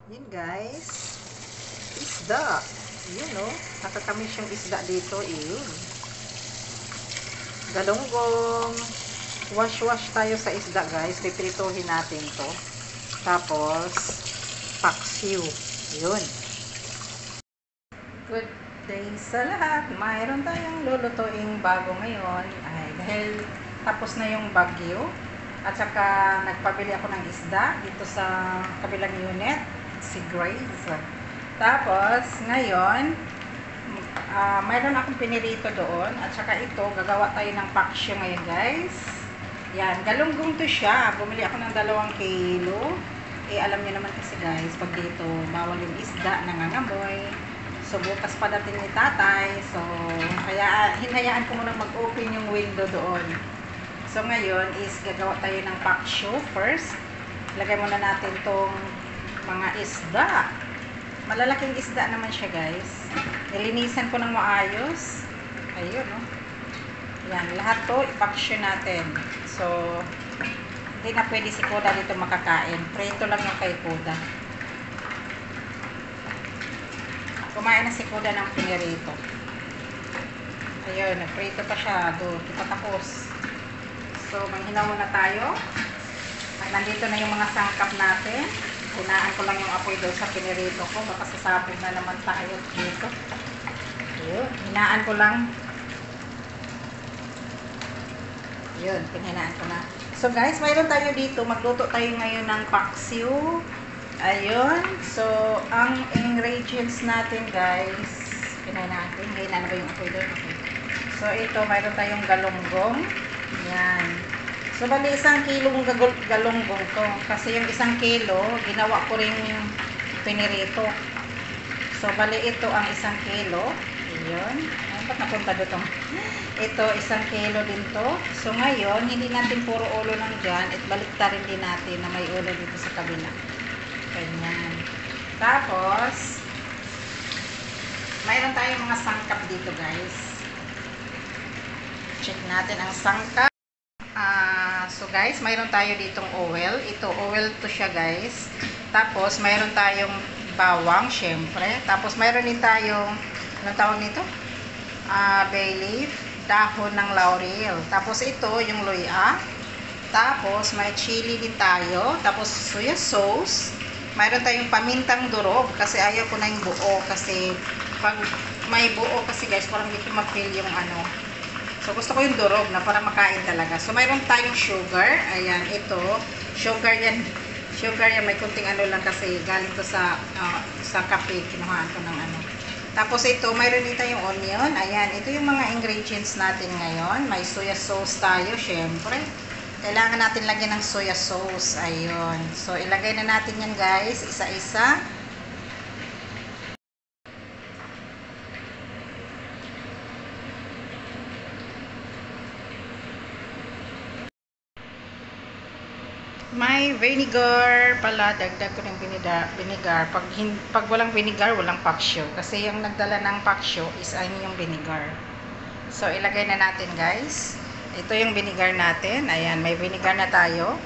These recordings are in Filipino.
Yun guys, isda. Yun no, nakakamiss yung isda dito. Yun. Galunggong. Wash-wash tayo sa isda guys. Piprituhin natin to. Tapos, paksiw. Yun. Good day sa lahat. Mayroon tayong lulutuing bago ngayon. Ay, dahil tapos na yung bagyo. At saka nagpabili ako ng isda dito sa kabilang unit. Si Grace. Tapos, ngayon, mayroon akong pinirito doon. At saka ito, gagawa tayo ng paksyo ngayon guys. Yan, galunggong to siya. Bumili ako ng 2 kilo. Eh, alam niyo naman kasi guys, pag dito, bawal yung isda, nangangamoy. So, bukas pa dating ni tatay. So, kaya hinayaan ko muna mag-open yung window doon. So, ngayon is gagawa tayo ng paksyo first. Lagay muna natin tong mga isda. Malalaking isda naman siya guys. Nilinisan ko ng maayos. Ayun, no? Yan, lahat to ipaksyo natin. So, hindi na pwede si Kuda dito makakain. Prito lang yung kay Kuda. Kumain na si Kuda ng pinirito. Ayun, nagprito pa siya. Doon, kita tapos. So, manghinaw muna tayo. At nandito na yung mga sangkap natin. Hinaan ko lang yung apoy doon sa pinirito ko. Baka sasabog na naman tayo dito. Ayun, hinaan ko lang. Yun, pinhinaan ko na. So guys, mayroon tayo dito. Magluto tayo ngayon ng paksiw. Ayun. So, ang ingredients natin guys. Pinahin natin. Ngayon na ba yung apoy doon? Okay. So, ito, mayroon tayong galunggong. Yan. So, bali 1 kilong galunggong to. Kasi yung 1 kilo, ginawa ko rin pinirito. So, bali ito ang 1 kilo. Ayun. Ay, ba't napunta dito? Ito, 1 kilo din to. So, ngayon, hindi natin puro ulo lang dyan. At baliktarin din natin na may ulo dito sa kabila. Ganyan. Tapos, mayroon tayong mga sangkap dito, guys. Check natin ang sangkap. So guys, mayroon tayo ditong oil. Ito, oil to siya guys. Tapos, mayroon tayong bawang, syempre. Tapos, mayroon din tayong, anong tawag nito? Bay leaf, dahon ng laurel. Tapos, ito, yung luya. Tapos, may chili din tayo. Tapos, soya sauce. Mayroon tayong pamintang durog. Kasi ayaw ko na yung buo. Kasi, pag may buo kasi guys, parang dito mag-feel yung ano. So, gusto ko yung durog na para makain talaga. So, mayroon tayong sugar. Ayan, ito. Sugar yan. Sugar yan. May kunting ano lang kasi galing to sa kape. Kinuhaan ko ng ano. Tapos, ito. Mayroon din tayong onion. Ayan. Ito yung mga ingredients natin ngayon. May soya sauce tayo, syempre. Kailangan natin lagyan ng soya sauce. Ayun. So, ilagay na natin yan, guys. Isa-isa. May vinegar pala, dagdag ko ng vinegar. Pag walang vinegar, walang paksyo. Kasi yung nagdala ng paksyo is yung vinegar. So, ilagay na natin guys. Ito yung vinegar natin. Ayan, may vinegar na tayo.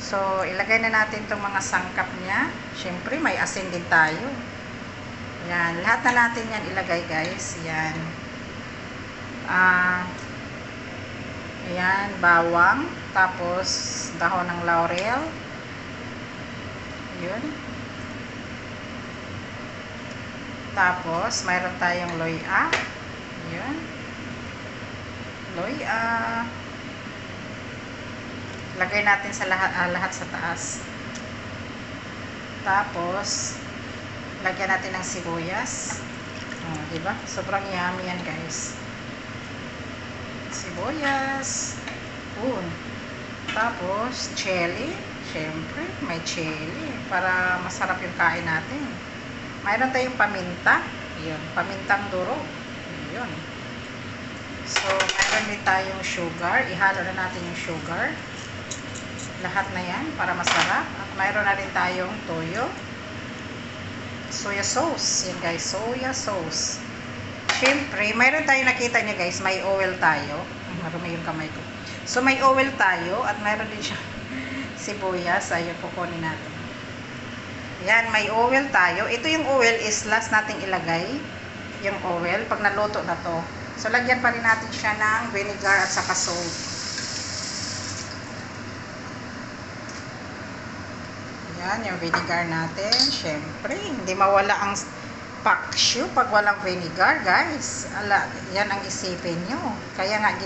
So, ilagay na natin itong mga sangkap niya. Siyempre, may asin din tayo. Ayan, lahat na natin yan ilagay guys. Ayan. Ayan, bawang. Tapos, dahon ng laurel. Yun. Tapos, mayroon tayong luya. Yun. Luya. Lagay natin sa lahat sa taas. Tapos, lagyan natin ng sibuyas. Diba? Sobrang yummy yan, guys. Sibuyas. Tapos, chili. Siyempre, may chili. Para masarap yung kain natin. Mayroon tayong paminta. Yun, pamintang durog. Yun. So, mayroon din tayong sugar. Ihalo na natin yung sugar. Lahat na yan para masarap. At mayroon na rin tayong toyo. Soya sauce. Yan guys, soya sauce. Siyempre, mayroon tayong nakita niya guys, may oil tayo. Marumi yung kamay ko. So, may oil tayo at mayroon din siya sibuyas. Ayun, kukunin natin. Yan, may oil tayo. Ito yung oil is last nating ilagay. Yung oil, pag naluto na to. So, lagyan pa rin natin siya ng vinegar at saka salt. Yan, yung vinegar natin. Syempre, hindi mawala ang paksiw pag walang vinegar, guys. Ala, yan ang isipin nyo. Kaya nga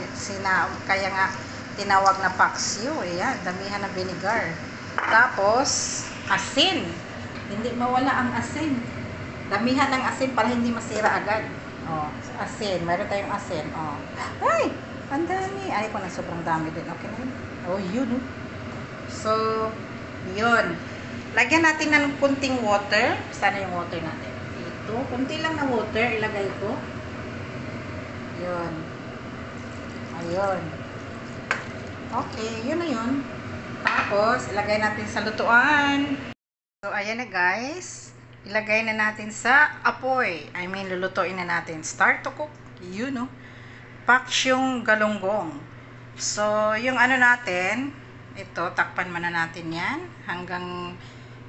tinawag na paksiw. Ayan, damihan ng vinegar. Tapos, asin. Hindi mawala ang asin. Damihan ng asin para hindi masira agad. Oh, asin. Mayroon tayong asin. Oh. Ay! Ang dami. Ay, ko na sobrang dami din. Okay na yun. Oh, yun. So, yun. Lagyan natin ng kunting water. Sana yung water natin. Ito. Kunti lang na water. Ilagay ko. Yun. Ayun. Okay. Yun na yun. Tapos, ilagay natin sa lutuan. So, ayan na guys. Ilagay na natin sa apoy. I mean, lulutuin na natin. Start to cook. You know. Paksyong galunggong. So, yung ano natin, ito, takpan muna natin yan. Hanggang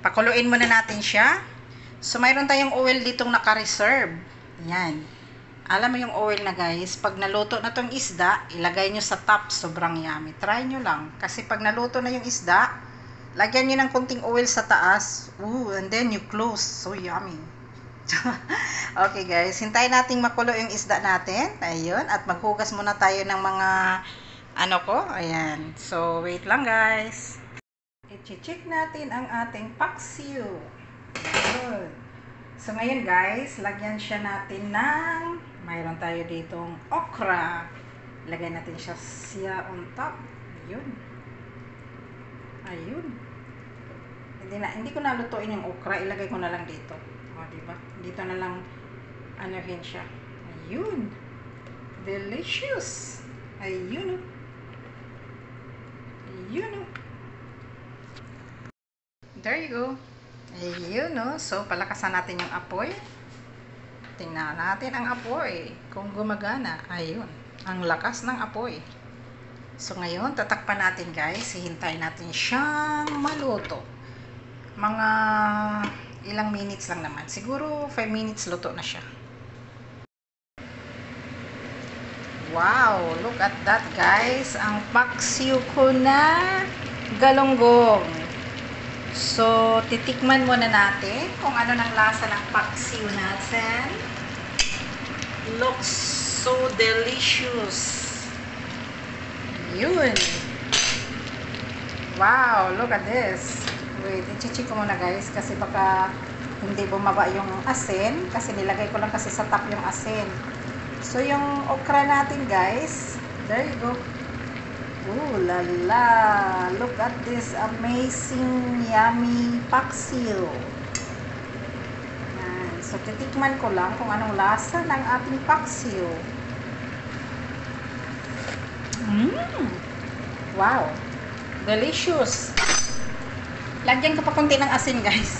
pakuluin muna natin siya. So, mayroon tayong oil ditong naka-reserve. Yan. Alam mo yung oil na guys, pag naluto na tong isda, ilagay nyo sa top. Sobrang yummy. Try nyo lang. Kasi pag naluto na yung isda, lagyan nyo ng kunting oil sa taas. Ooh, and then you close. So yummy. Okay guys, hintayin nating makulo yung isda natin. Ayun, at maghugas muna tayo ng mga ano ko. Ayan. So, wait lang guys. I-check natin ang ating paksiw. Ayun. So, ngayon guys, lagyan siya natin ng, mayroon tayo ditong okra. Lagyan natin siya on top. Ayun. Ayun. Hindi ko nalutuin yung okra, ilagay ko na lang dito. O, diba? Dito na lang anuhin siya. Ayun. Delicious. Ayun. Ayun. There you go. Ayun, no? So, palakasan natin yung apoy. Tingnan natin ang apoy. Kung gumagana. Ayun. Ang lakas ng apoy. So, ngayon, tatakpan natin guys. Hihintayin natin siyang maluto. Mga ilang minutes lang naman. Siguro 5 minutes luto na siya. Wow! Look at that guys. Ang paksiw ko na galunggong. So, titikman muna natin kung ano ng lasa ng paksiw natin. Looks so delicious. Yun. Wow, look at this. Wait, i-check ko muna guys kasi baka hindi bumaba yung asin kasi nilagay ko lang kasi sa top yung asin. So, yung okra natin guys, there you go. Ooh la la. Look at this amazing yummy paksiw. Yan. So, titikman ko lang kung anong lasa ng ating paksiw. Wow. Delicious. Lagyan ko pa konti ng asin guys.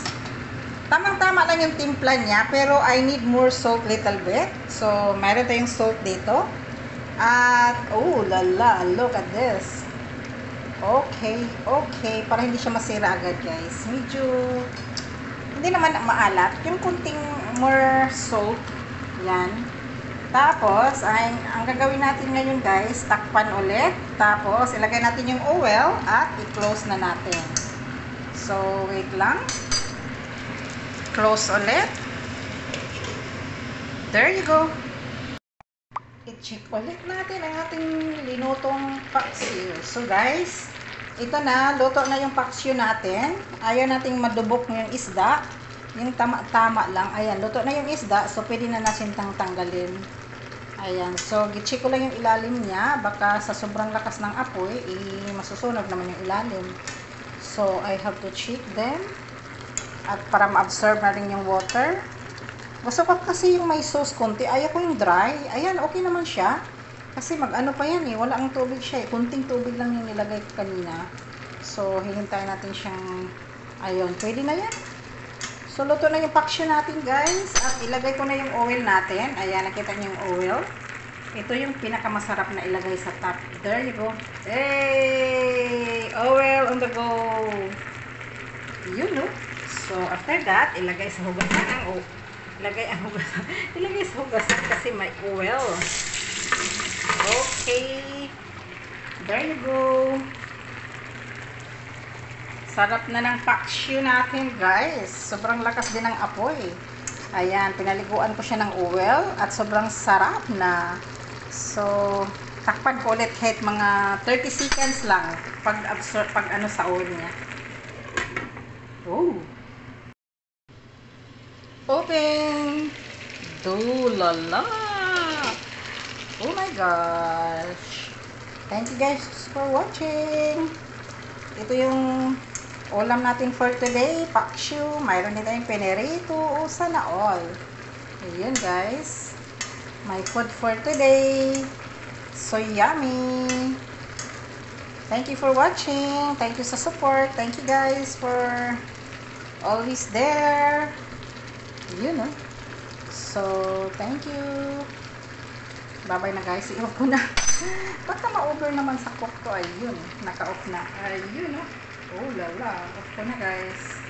Tamang-tama lang yung timpla niya pero I need more salt little bit. So, mayroon tayong salt dito. At, oh lala, look at this. Okay, okay. Para hindi siya masira agad guys. Medyo, hindi naman maalat. Yung kunting more salt. Yan. Tapos, ang gagawin natin ngayon guys, takpan ulit. Tapos, ilagay natin yung oil at i-close na natin. So, wait lang. Close ulit. There you go. I-check ulit natin ang ating linutong paksiw. So guys, ito na, luto na yung paksiw natin. Ayaw nating madubok yung isda. Yung tama-tama lang. Ayan, luto na yung isda. So, pwede na natin tanggalin. Ayan. So, i-check ko lang yung ilalim niya. Baka sa sobrang lakas ng apoy, masusunog naman yung ilalim. So, I have to check them. At para ma-absorb na rin yung water. Gusto ko kasi yung may sauce konti. Ayaw ko yung dry. Ayan, okay naman siya. Kasi mag-ano pa yan eh. Wala ang tubig siya eh. Kunting tubig lang yung nilagay ko kanina. So, hihintayin natin siyang, ayun, pwede na yan. So, luto na yung paksiw natin guys. At ilagay ko na yung oil natin. Ayan, nakita niyo yung oil. Ito yung pinakamasarap na ilagay sa top. There you go. Hey! Oil on the go! You know. So, after that, ilagay sa hugasan ang ilagay sa hugasan kasi may oil. Okay. There you go. Sarap na ng paksyo natin, guys. Sobrang lakas din ng apoy. Ayan, pinaliguan ko siya ng oil at sobrang sarap na. So, takpan ko ulit kahit mga 30 seconds lang pag ano sa oil niya. Oh. Open. Dulala. Oh my gosh. Thank you guys for watching. Ito yung ulam natin for today. Paksyo. Mayroon din tayong penerito. Sana all. Ayan guys. My food for today. So yummy. Thank you for watching. Thank you sa support. Thank you guys for always there. Yun, no? So, thank you. Bye-bye na guys. I-off ko na. Baka ma-over naman sa cook ko. Ayun. Naka-off na. Ayun, no? Oh, lala. Off ko na guys.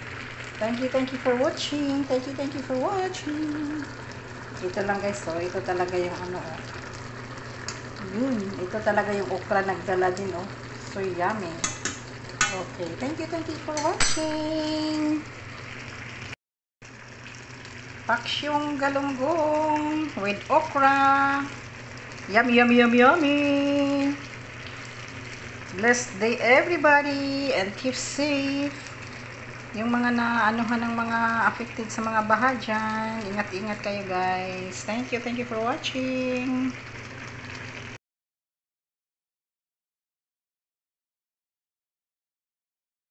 Thank you for watching. Thank you for watching. Ito lang guys, oh. Ito talaga yung ano, oh. Yun. Ito talaga yung okra nagdala din, oh. So, yummy. Okay. Thank you for watching. Paksyong galunggong with okra. Yummy, yummy, yummy, yummy. Blessed day everybody and keep safe. Yung mga naanuhan ng mga affected sa mga baha dyan, ingat-ingat kayo guys. Thank you for watching.